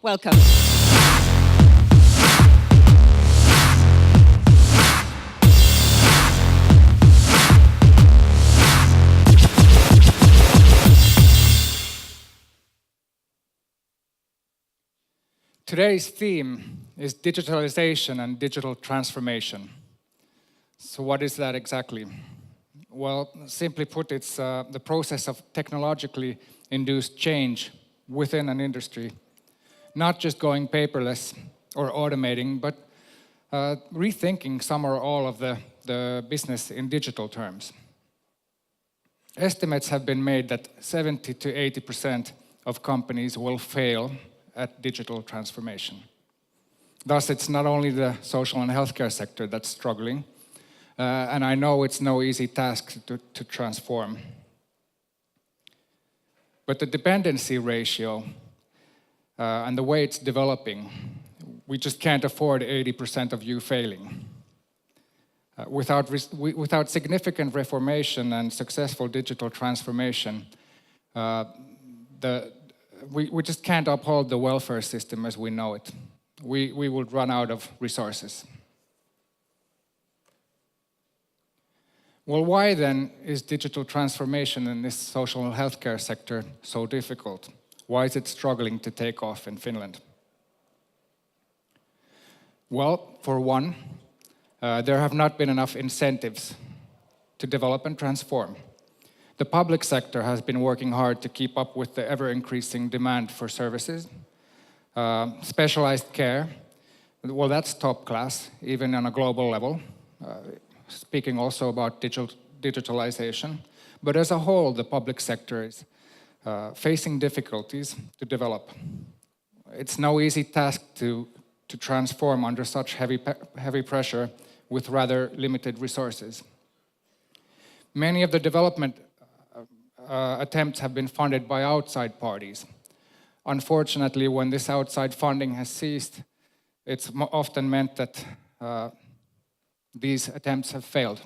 Welcome. Today's theme is digitalization and digital transformation. So what is that exactly? Well, simply put, it's the process of technologically induced change within an industry. Not just going paperless or automating, but rethinking some or all of the business in digital terms. Estimates have been made that 70 to 80% of companies will fail at digital transformation. Thus, it's not only the social and healthcare sector that's struggling, and I know it's no easy task to transform. But the dependency ratio and the way it's developing, we just can't afford 80% of you failing. Without significant reformation and successful digital transformation, we just can't uphold the welfare system as we know it. We would run out of resources. Well, why then is digital transformation in this social and healthcare sector so difficult? Why is it struggling to take off in Finland? Well, for one, there have not been enough incentives to develop and transform. The public sector has been working hard to keep up with the ever-increasing demand for services. Specialized care, well, that's top class, even on a global level, speaking also about digitalization. But as a whole, the public sector is facing difficulties to develop. It's no easy task to transform under such heavy pressure with rather limited resources. Many of the development attempts have been funded by outside parties. Unfortunately, when this outside funding has ceased, it's often meant that these attempts have failed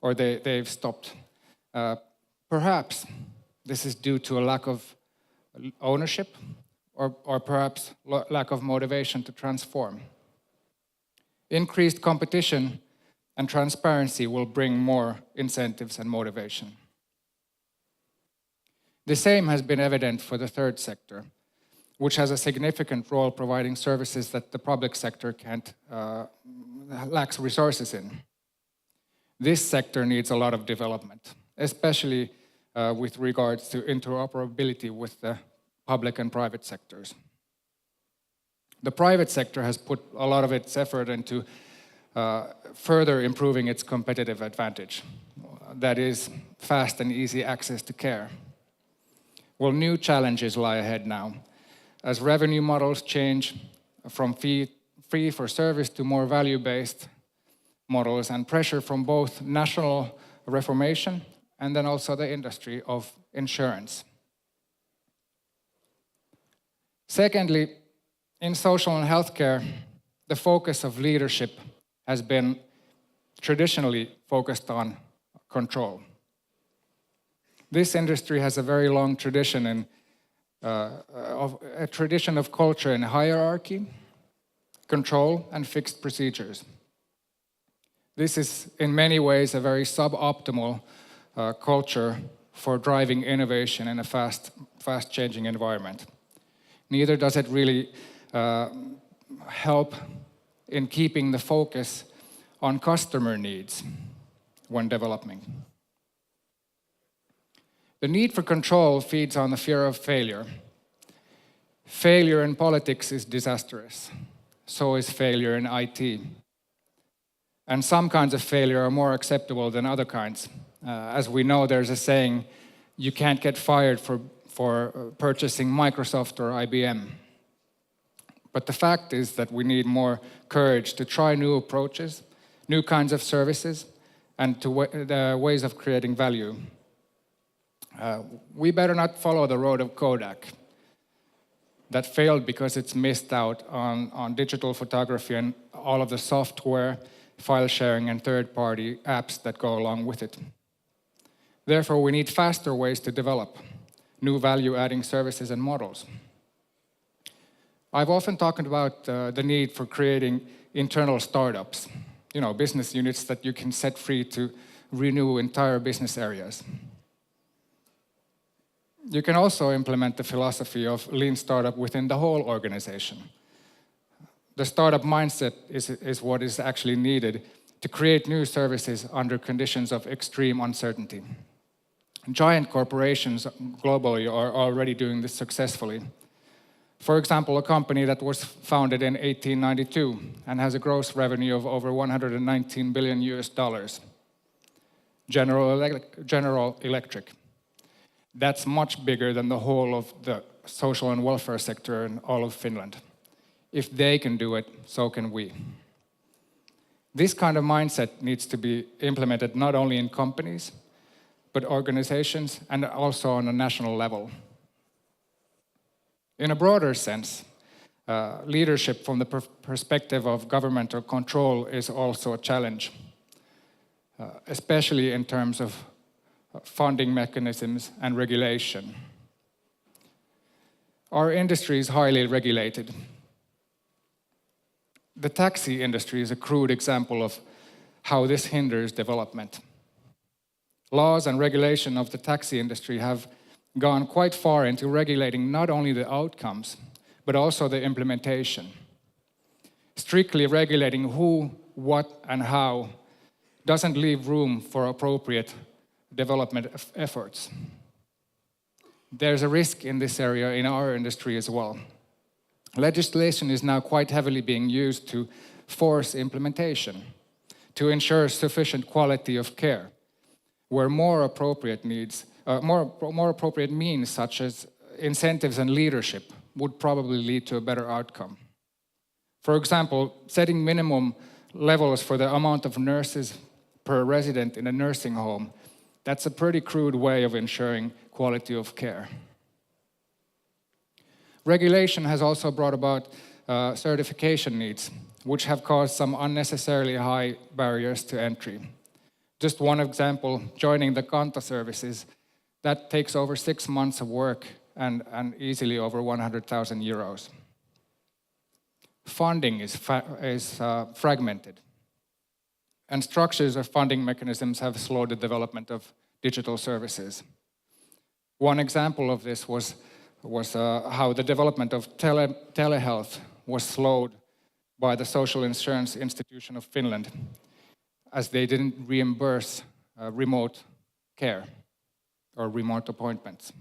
or they've stopped. Perhaps this is due to a lack of ownership or perhaps lack of motivation to transform. Increased competition and transparency will bring more incentives and motivation. The same has been evident for the third sector, which has a significant role providing services that the public sector lacks resources in. This sector needs a lot of development, especially with regards to interoperability with the public and private sectors. The private sector has put a lot of its effort into further improving its competitive advantage. That is fast and easy access to care. Well, new challenges lie ahead now. As revenue models change from fee for service to more value-based models and pressure from both national reformation and then also the industry of insurance. Secondly, in social and healthcare, the focus of leadership has been traditionally focused on control. This industry has a very long tradition of culture in hierarchy, control, and fixed procedures. This is in many ways a very suboptimal culture for driving innovation in a fast-changing environment. Neither does it really help in keeping the focus on customer needs when developing. The need for control feeds on the fear of failure. Failure in politics is disastrous. So is failure in IT. And some kinds of failure are more acceptable than other kinds. As we know, there's a saying, you can't get fired for purchasing Microsoft or IBM. But the fact is that we need more courage to try new approaches, new kinds of services, and the ways of creating value. We better not follow the road of Kodak that failed because it's missed out on digital photography and all of the software, file sharing, and third-party apps that go along with it. Therefore, we need faster ways to develop new value-adding services and models. I've often talked about the need for creating internal startups, business units that you can set free to renew entire business areas. You can also implement the philosophy of lean startup within the whole organization. The startup mindset is what is actually needed to create new services under conditions of extreme uncertainty. Giant corporations globally are already doing this successfully. For example, a company that was founded in 1892 and has a gross revenue of over 119 billion US dollars. General Electric. That's much bigger than the whole of the social and welfare sector in all of Finland. If they can do it, so can we. This kind of mindset needs to be implemented not only in companies, but organizations and also on a national level. In a broader sense, leadership from the perspective of governmental control is also a challenge, especially in terms of funding mechanisms and regulation. Our industry is highly regulated. The taxi industry is a crude example of how this hinders development. Laws and regulation of the taxi industry have gone quite far into regulating not only the outcomes, but also the implementation. Strictly regulating who, what, and how doesn't leave room for appropriate development efforts. There's a risk in this area in our industry as well. Legislation is now quite heavily being used to force implementation, to ensure sufficient quality of care, where more appropriate means such as incentives and leadership would probably lead to a better outcome. For example, setting minimum levels for the amount of nurses per resident in a nursing home, that's a pretty crude way of ensuring quality of care. Regulation has also brought about certification needs, which have caused some unnecessarily high barriers to entry. Just one example, joining the Kanta services, that takes over 6 months of work and easily over 100,000 euros. Funding is fragmented, and structures of funding mechanisms have slowed the development of digital services. One example of this was how the development of telehealth was slowed by the Social Insurance Institution of Finland, as they didn't reimburse remote care or remote appointments.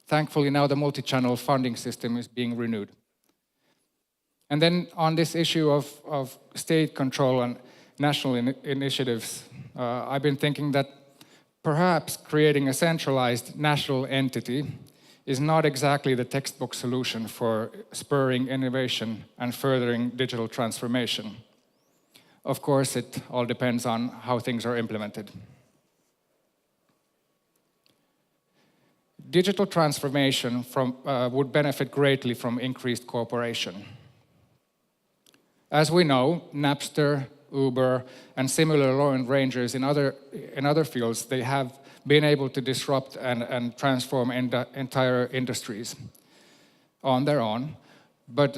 Thankfully, now the multi-channel funding system is being renewed. And then on this issue of state control and national initiatives, I've been thinking that perhaps creating a centralized national entity is not exactly the textbook solution for spurring innovation and furthering digital transformation. Of course, it all depends on how things are implemented. Digital transformation would benefit greatly from increased cooperation. As we know, Napster, Uber, and similar Lone Rangers in other fields, they have been able to disrupt and transform entire industries on their own. But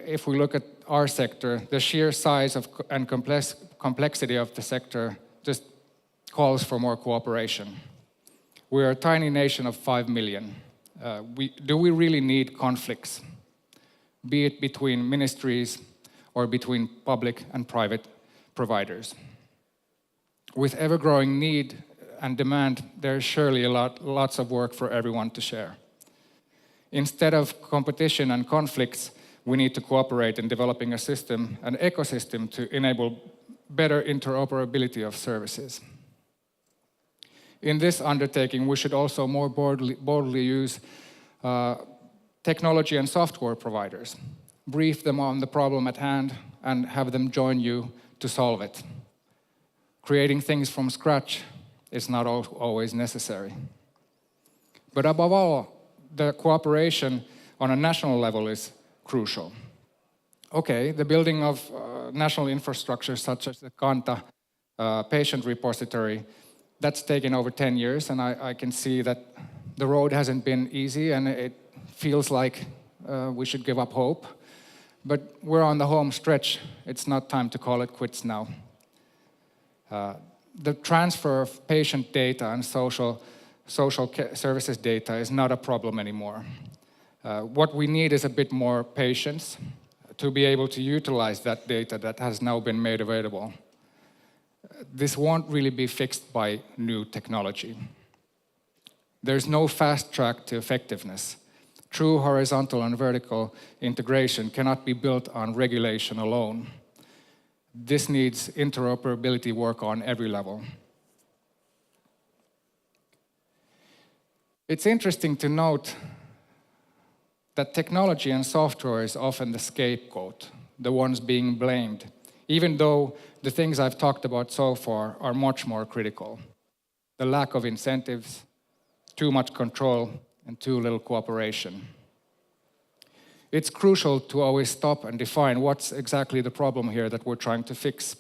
if we look at our sector, the sheer size and complexity of the sector just calls for more cooperation. We are a tiny nation of 5 million. Do we really need conflicts, be it between ministries or between public and private providers? With ever-growing need and demand, there's surely lots of work for everyone to share. Instead of competition and conflicts, we need to cooperate in developing a system, an ecosystem to enable better interoperability of services. In this undertaking, we should also more boldly use technology and software providers. Brief them on the problem at hand and have them join you to solve it. Creating things from scratch is not always necessary. But above all, the cooperation on a national level is crucial. Okay, the building of national infrastructure such as the Kanta patient repository, that's taken over 10 years, and I can see that the road hasn't been easy, and it feels like we should give up hope. But we're on the home stretch. It's not time to call it quits now. The transfer of patient data and social services data is not a problem anymore. What we need is a bit more patience to be able to utilize that data that has now been made available. This won't really be fixed by new technology. There's no fast track to effectiveness. True horizontal and vertical integration cannot be built on regulation alone. This needs interoperability work on every level. It's interesting to note that technology and software is often the scapegoat, the ones being blamed, even though the things I've talked about so far are much more critical. The lack of incentives, too much control, and too little cooperation. It's crucial to always stop and define what's exactly the problem here that we're trying to fix.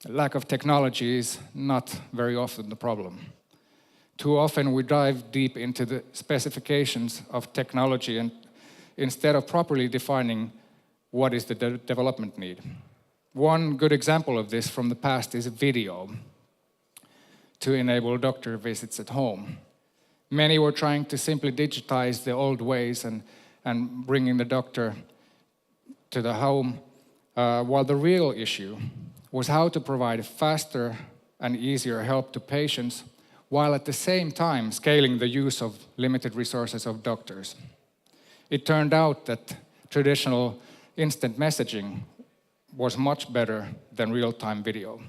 Lack of technology is not very often the problem. Too often we dive deep into the specifications of technology and instead of properly defining what is the development need. One good example of this from the past is video to enable doctor visits at home. Many were trying to simply digitize the old ways and bringing the doctor to the home, while the real issue was how to provide faster and easier help to patients, while at the same time scaling the use of limited resources of doctors. It turned out that traditional instant messaging was much better than real-time video.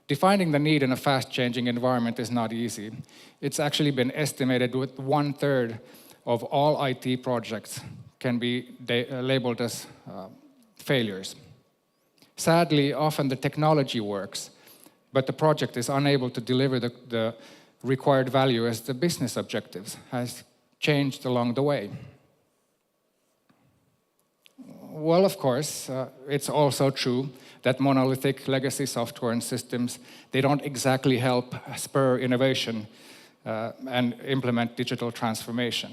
Defining the need in a fast-changing environment is not easy. It's actually been estimated that 1/3 of all IT projects can be labeled as failures. Sadly, often the technology works, but the project is unable to deliver the required value as the business objectives has changed along the way. Well, of course, it's also true that monolithic legacy software and systems, they don't exactly help spur innovation and implement digital transformation.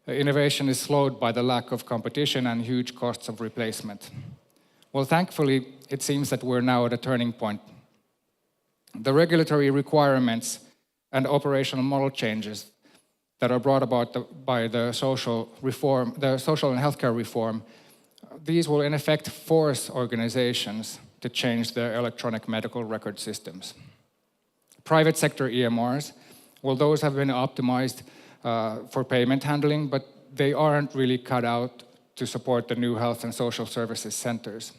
Innovation is slowed by the lack of competition and huge costs of replacement. Well, thankfully, it seems that we're now at a turning point. The regulatory requirements and operational model changes that are brought about by the social and healthcare reform, these will in effect force organizations to change their electronic medical record systems. Private sector EMRs, well, those have been optimized for payment handling, but they aren't really cut out to support the new health and social services centers.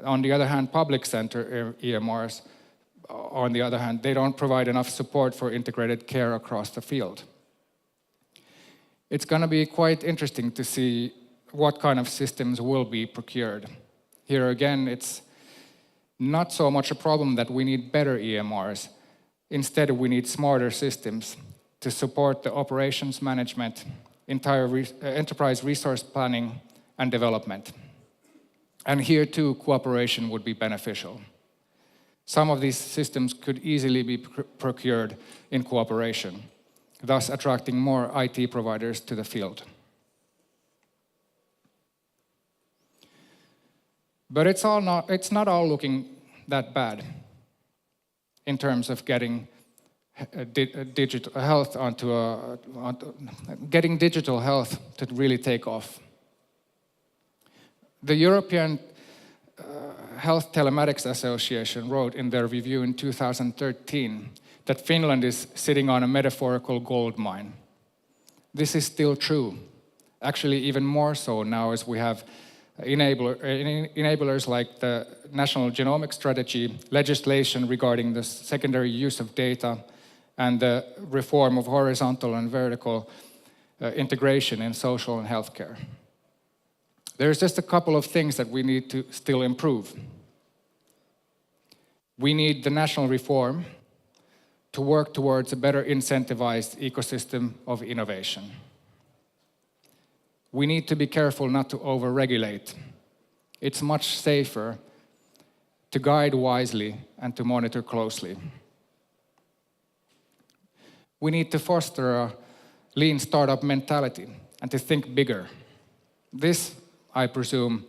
On the other hand, public sector EMRs, on the other hand, they don't provide enough support for integrated care across the field. It's going to be quite interesting to see what kind of systems will be procured. Here again, it's not so much a problem that we need better EMRs. Instead, we need smarter systems to support the operations management, enterprise resource planning, and development. And here too, cooperation would be beneficial. Some of these systems could easily be procured in cooperation, thus attracting more IT providers to the field. But it's not all looking that bad in terms of getting digital health getting digital health to really take off. The European Health Telematics Association wrote in their review in 2013 that Finland is sitting on a metaphorical gold mine. This is still true, actually even more so now as we have enablers like the National Genomic Strategy, legislation regarding the secondary use of data, and the reform of horizontal and vertical integration in social and healthcare. There's just a couple of things that we need to still improve. We need the national reform to work towards a better incentivized ecosystem of innovation. We need to be careful not to over-regulate. It's much safer to guide wisely and to monitor closely. We need to foster lean startup mentality, and to think bigger. This, I presume,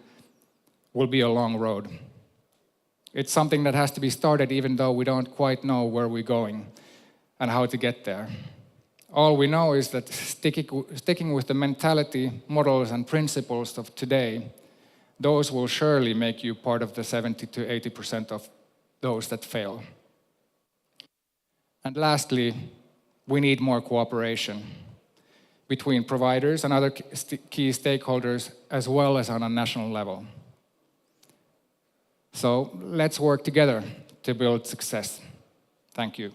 will be a long road. It's something that has to be started even though we don't quite know where we're going and how to get there. All we know is that sticking with the mentality, models, and principles of today, those will surely make you part of the 70 to 80% of those that fail. And lastly, we need more cooperation between providers and other key stakeholders, as well as on a national level. So let's work together to build success. Thank you.